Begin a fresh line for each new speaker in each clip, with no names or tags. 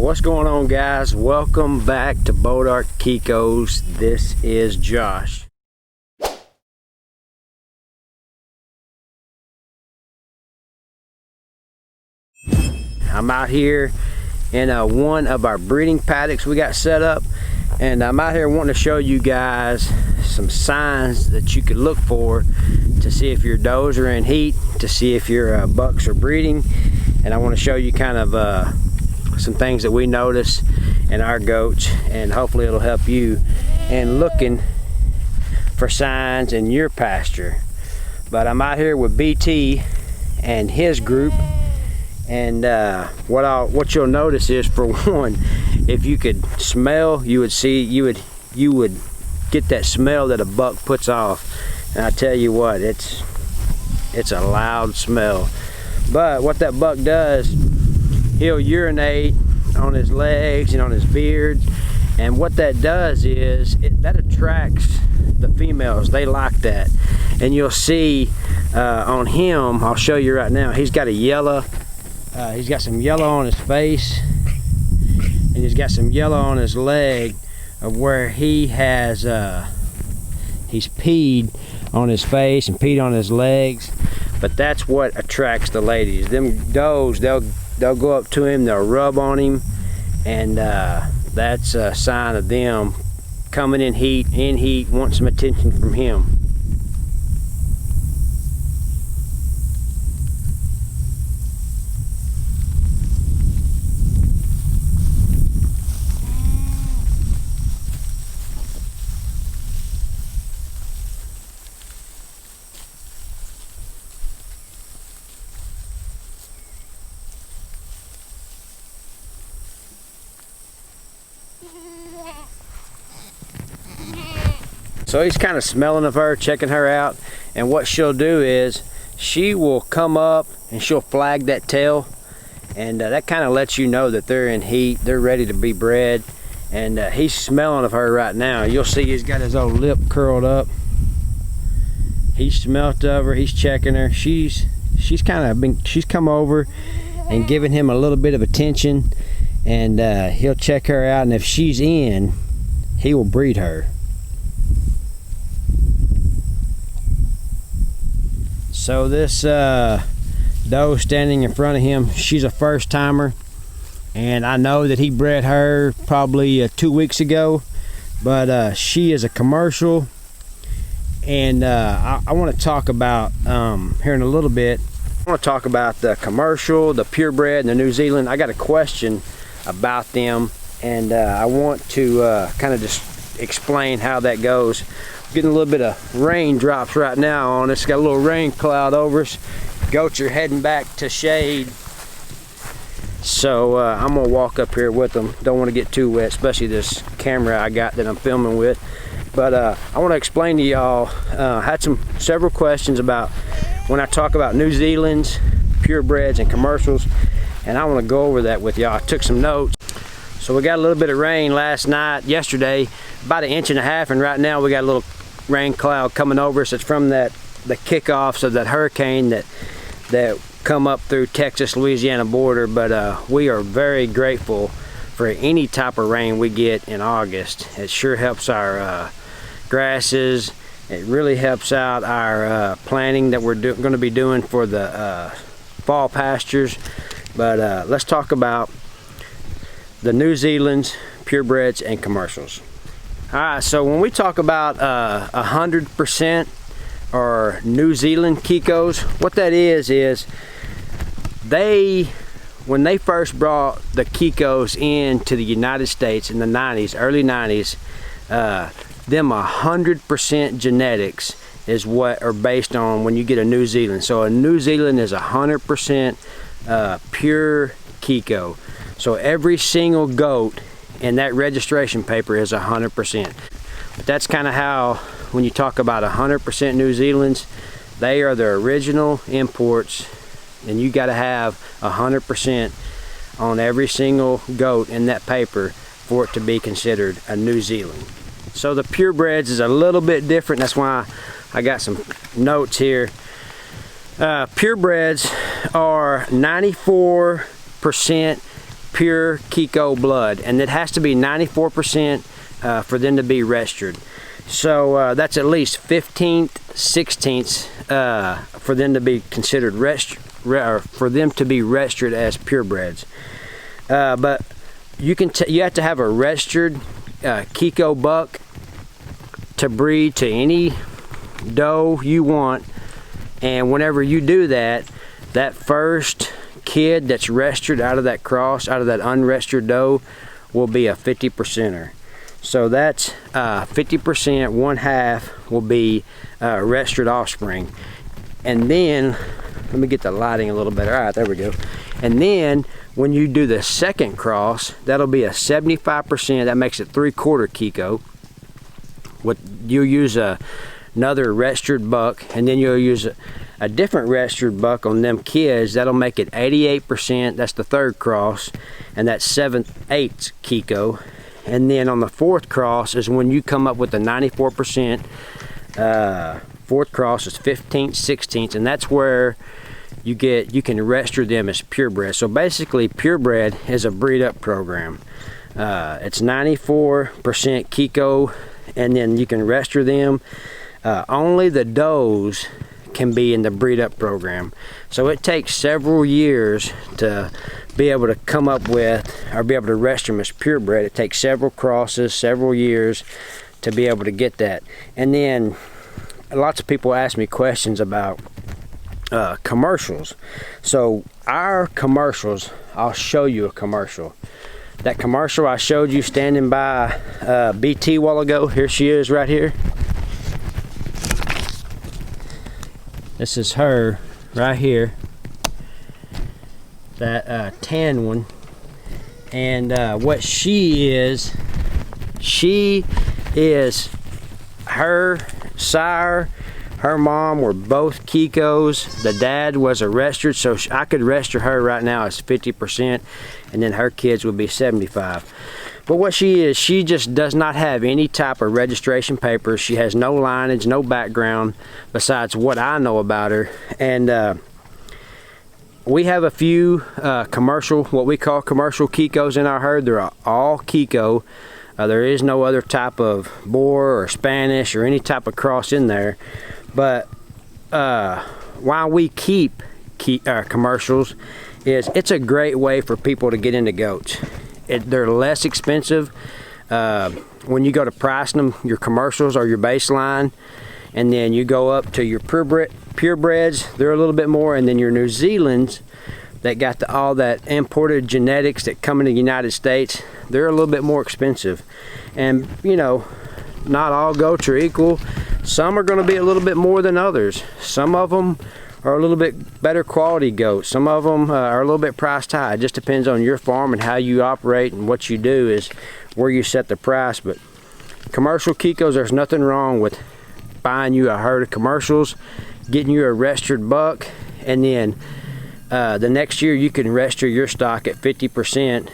What's going on, guys? Welcome back to Bonham Kikos. This is Josh. I'm out here in one of our breeding paddocks we got set up, and I'm out here wanting to show you guys some signs that you could look for to see if your does are in heat, to see if your bucks are breeding. And I want to show you kind of some things that we notice in our goats, and hopefully it'll help you in looking for signs in your pasture. But I'm out here with BT and his group, and what you'll notice is, for one, if you could smell, you would get that smell that a buck puts off. And I tell you what, it's a loud smell. But what that buck does, he'll urinate on his legs and on his beard, and what that does is that attracts the females. They like that. And you'll see on him, I'll show you right now, he's got a yellow, he's got some yellow on his face, and he's got some yellow on his leg of where he has he's peed on his face and peed on his legs. But that's what attracts the ladies. Them does, they'll go up to him, they'll rub on him, and that's a sign of them coming in heat, want some attention from him. So he's kind of smelling of her, checking her out, and what she'll do is she will come up and she'll flag that tail, and that kind of lets you know that they're in heat, they're ready to be bred. And he's smelling of her right now. You'll see he's got his old lip curled up. He's smelt of her, he's checking her. She's come over and giving him a little bit of attention, and he'll check her out, and if she's in, he will breed her. So this doe standing in front of him, she's a first timer, and I know that he bred her probably 2 weeks ago, but she is a commercial. And I want to talk about here in a little bit, I want to talk about the commercial, the purebred, and the New Zealand. I got a question about them, and I want to kind of just explain how that goes. Getting a little bit of raindrops right now on us. Got a little rain cloud over us. Goats are heading back to shade. So I'm gonna walk up here with them. Don't want to get too wet, especially this camera I got that I'm filming with. But I want to explain to y'all, had several questions about when I talk about New Zealand's, purebreds, and commercials, and I want to go over that with y'all. I took some notes. So we got a little bit of rain yesterday, about 1.5 inches, and right now we got a little rain cloud coming over us. It's from the kickoffs of that hurricane that come up through Texas, Louisiana border. But we are very grateful for any type of rain we get in August. It sure helps our grasses. It really helps out our planting that we're going to be doing for the fall pastures. But let's talk about the New Zealand's, purebreds, and commercials. Alright, so when we talk about 100% or New Zealand Kikos, what that is when they first brought the Kikos into the United States in the 90s, early 90s, them 100% genetics is what are based on when you get a New Zealand. So a New Zealand is 100% pure Kiko. So every single goat in that registration paper is 100%. But that's kind of how, when you talk about 100% New Zealands, they are the original imports, and you got to have 100% on every single goat in that paper for it to be considered a New Zealand. So the purebreds is a little bit different. That's why I got some notes here. Purebreds are 94% pure Kiko blood, and it has to be 94% for them to be registered. So that's at least 16ths for them to be considered for them to be registered as purebreds. But you have to have a registered Kiko buck to breed to any doe you want, and whenever you do that, that first kid that's registered out of that cross, out of that unregistered doe, will be a 50%er. So that's 50%, one half will be registered offspring. And then, let me get the lighting a little better. All right, there we go. And then when you do the second cross, that'll be a 75%, that makes it 3/4 Kiko. You'll use another registered buck, and then you'll use a different registered buck on them kids. That'll make it 88%, that's the third cross, and that's 7/8 Kiko. And then on the fourth cross is when you come up with the 94%. Fourth cross is 15th, 16th, and that's where you can register them as purebred. So basically, purebred is a breed up program. It's 94% Kiko, and then you can register them. Only the does can be in the breed up program. So it takes several years to be able to come up with, or be able to register them as purebred. It takes several crosses, several years to be able to get that. And then lots of people ask me questions about commercials. So our commercials, I'll show you a commercial. That commercial I showed you standing by BT a while ago, here she is right here. This is her right here, that tan one. And what she is her sire, her mom were both Kikos. The dad was a registered, so I could register her right now as 50%, and then her kids would be 75. But what she is, she just does not have any type of registration papers. She has no lineage, no background besides what I know about her. And we have a few what we call commercial Kikos in our herd. They're all Kiko. There is no other type of Boer or Spanish or any type of cross in there. But why we keep commercials is it's a great way for people to get into goats. They're less expensive. When you go to pricing them, your commercials are your baseline, and then you go up to your purebreds, they're a little bit more, and then your New Zealands that got all that imported genetics that come into the United States, they're a little bit more expensive. And you know, not all goats are equal. Some are going to be a little bit more than others. Some of them are a little bit better quality goats. Some of them are a little bit priced high. It just depends on your farm and how you operate, and what you do is where you set the price. But commercial Kikos, there's nothing wrong with buying you a herd of commercials, getting you a registered buck, and then the next year you can register your stock at 50%,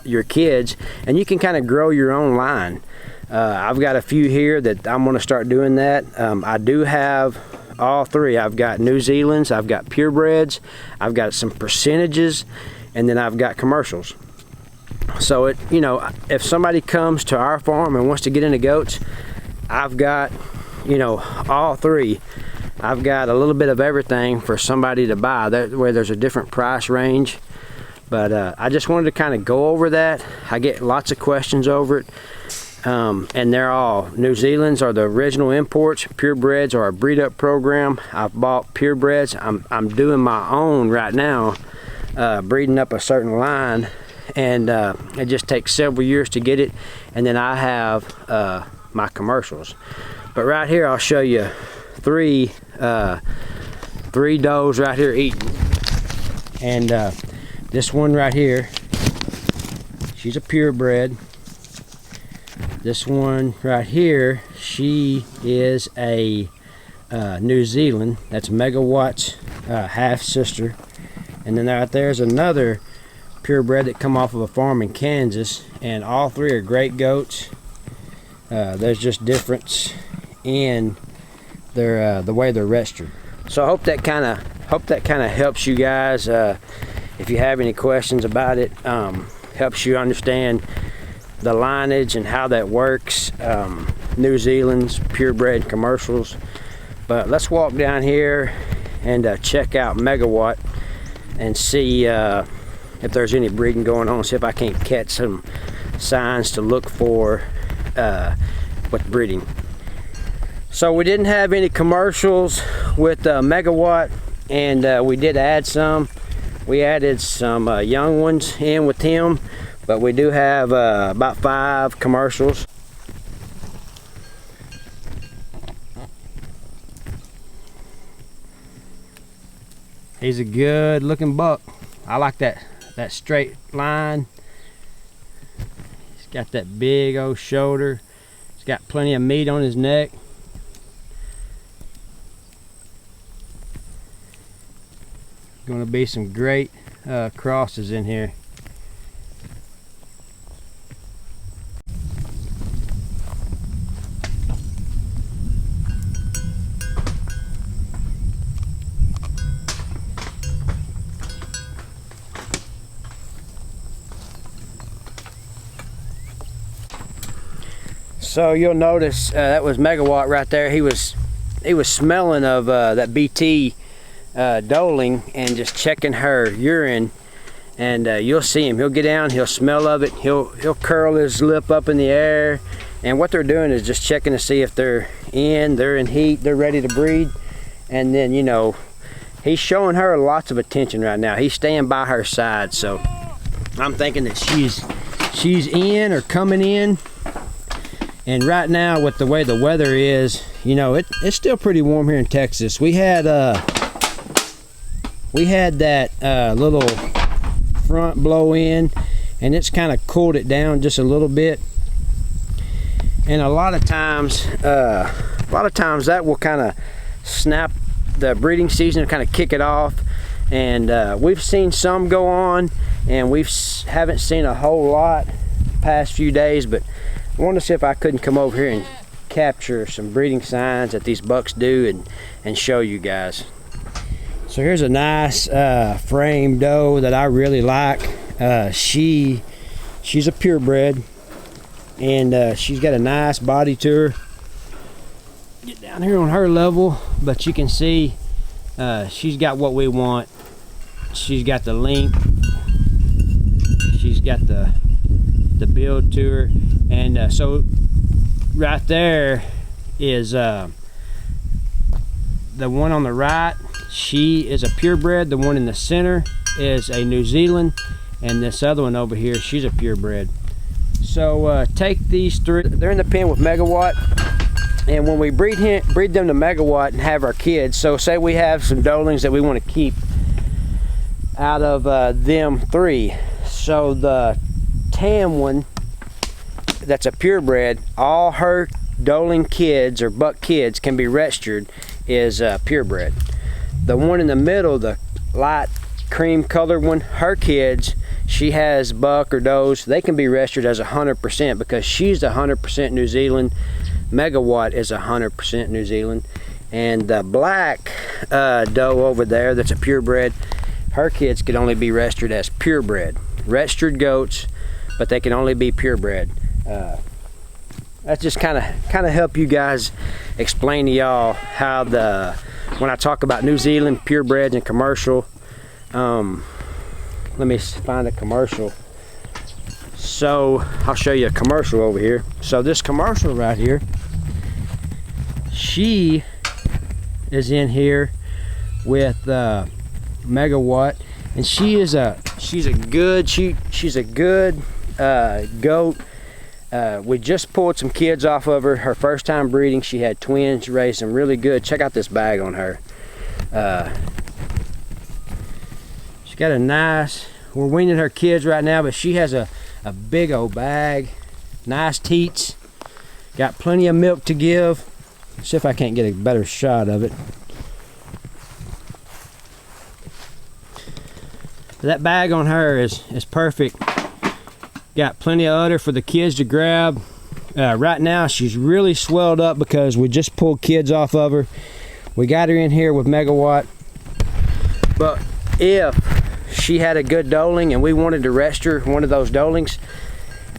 your kids, and you can kind of grow your own line. I've got a few here that I'm going to start doing that. I do have all three. I've got New Zealands, I've got purebreds, I've got some percentages, and then I've got commercials. So you know, if somebody comes to our farm and wants to get into goats, I've got, you know, all three. I've got a little bit of everything for somebody to buy. That way there's a different price range. But I just wanted to kind of go over that. I get lots of questions over it. And they're all, New Zealand's are the original imports, purebreds are a breed up program. I've bought purebreds. I'm doing my own right now, breeding up a certain line, and it just takes several years to get it. And then I have my commercials. But right here I'll show you three does right here eating. And this one right here, she's a purebred. This one right here, she is a New Zealand. That's Megawatt's half sister. And then right there's another purebred that come off of a farm in Kansas. And all three are great goats. There's just difference in their the way they're registered. So I hope that kind of helps you guys. If if you have any questions about it. Helps you understand the lineage and how that works. New Zealand's purebred commercials. But let's walk down here and check out Megawatt and see if there's any breeding going on. See if I can't catch some signs to look for with breeding. So we didn't have any commercials with Megawatt, and we did add some. We added some young ones in with him, but we do have about 5 commercials. He's a good looking buck. I like that straight line. He's got that big old shoulder. He's got plenty of meat on his neck. Going to be some great crosses in here. So you'll notice that was Megawatt right there. He was smelling of that BT doling and just checking her urine, and you'll see him. He'll get down, he'll smell of it, he'll curl his lip up in the air, and what they're doing is just checking to see if they're in heat, they're ready to breed. And then, you know, he's showing her lots of attention right now. He's staying by her side, so I'm thinking that she's in or coming in. And right now, with the way the weather is, you know, it's still pretty warm here in Texas. We had that little front blow in, and it's kind of cooled it down just a little bit. And a lot of times that will kind of snap the breeding season and kind of kick it off. And we've seen some go on, and we haven't seen a whole lot the past few days, but I wanted to see if I couldn't come over here and capture some breeding signs that these bucks do and show you guys. So here's a nice frame doe that I really like. She's a purebred, and she's got a nice body to her. Get down here on her level, but you can see she's got what we want. She's got the length, she's got the build to her, and so right there is the one on the right. She is a purebred. The one in the center is a New Zealand, and this other one over here, she's a purebred. So take these 3. They're in the pen with Megawatt, and when we breed them to Megawatt and have our kids, so say we have some dolings that we want to keep out of them 3. So the tam one that's a purebred, all her doling kids or buck kids can be registered is purebred. The one in the middle, the light cream colored one, her kids, she has buck or does, they can be registered as 100% because she's 100% New Zealand. Megawatt is 100% New Zealand. And the black doe over there that's a purebred, her kids could only be registered as purebred. Registered goats, but they can only be purebred. That's just kind of help you guys explain to y'all how when I talk about New Zealand purebreds and commercial. Let me find a commercial. So I'll show you a commercial over here. So this commercial right here, she is in here with Megawatt, and she's a good goat. We just pulled some kids off of her. Her first time breeding, she had twins. She raised them really good. Check out this bag on her. She's got a nice, we're weaning her kids right now, but she has a big old bag. Nice teats. Got plenty of milk to give. Let's see if I can't get a better shot of it. That bag on her is perfect. Got plenty of udder for the kids to grab. Right now she's really swelled up because we just pulled kids off of her. We got her in here with Megawatt. But if she had a good doeling and we wanted to register one of those doelings.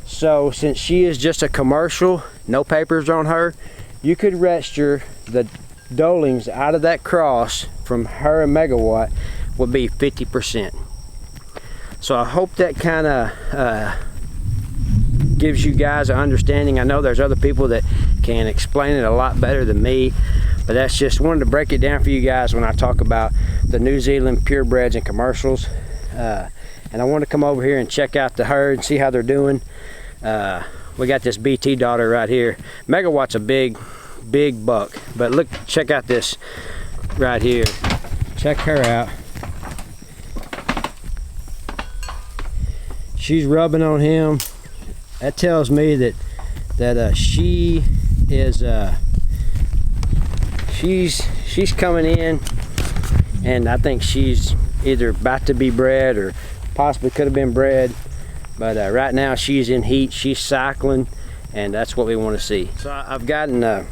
So since she is just a commercial, no papers on her, you could register the doelings out of that cross from her and Megawatt would be 50%. So I hope that kind of gives you guys an understanding. I know there's other people that can explain it a lot better than me, but that's just wanted to break it down for you guys when I talk about the New Zealand purebreds and commercials. And I want to come over here and check out the herd and see how they're doing. We got this BT daughter right here. Megawatt's a big buck, but look, check out this right here. Check her out. She's rubbing on him. That tells me that she is she's coming in, and I think she's either about to be bred or possibly could have been bred, but right now she's in heat, she's cycling, and that's what we want to see. So I've gotten a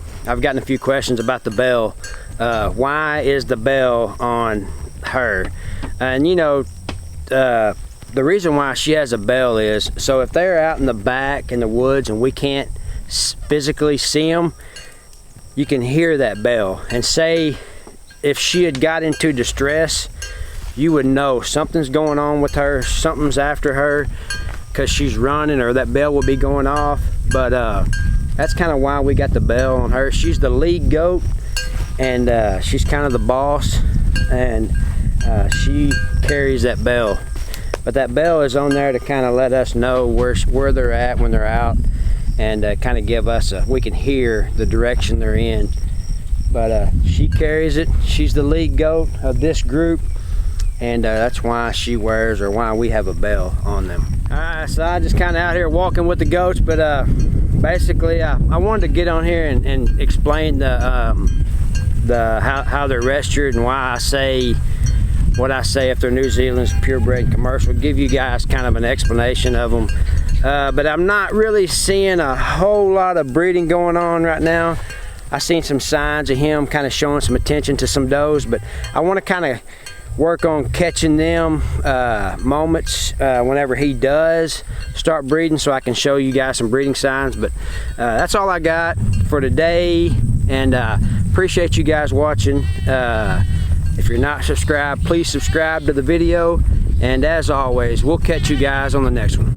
few questions about the bell. Why is the bell on her? And you know, the reason why she has a bell is so if they're out in the back in the woods and we can't physically see them, you can hear that bell. And say if she had got into distress, you would know something's going on with her, something's after her, because she's running, or that bell will be going off. But that's kind of why we got the bell on her. She's the lead goat, and she's kind of the boss, and she carries that bell. But that bell is on there to kind of let us know where they're at when they're out, and kind of give us we can hear the direction they're in. But she carries it. She's the lead goat of this group, and that's why she wears, or why we have a bell on them. All right, so I just kind of out here walking with the goats, but basically I wanted to get on here and explain how they're registered and why I say what I say if they're New Zealand's purebred commercial. Give you guys kind of an explanation of them. But I'm not really seeing a whole lot of breeding going on right now. I seen some signs of him kind of showing some attention to some does, but I want to kind of work on catching them moments whenever he does start breeding, so I can show you guys some breeding signs. But that's all I got for today, and appreciate you guys watching. If you're not subscribed, please subscribe to the video, and as always, we'll catch you guys on the next one.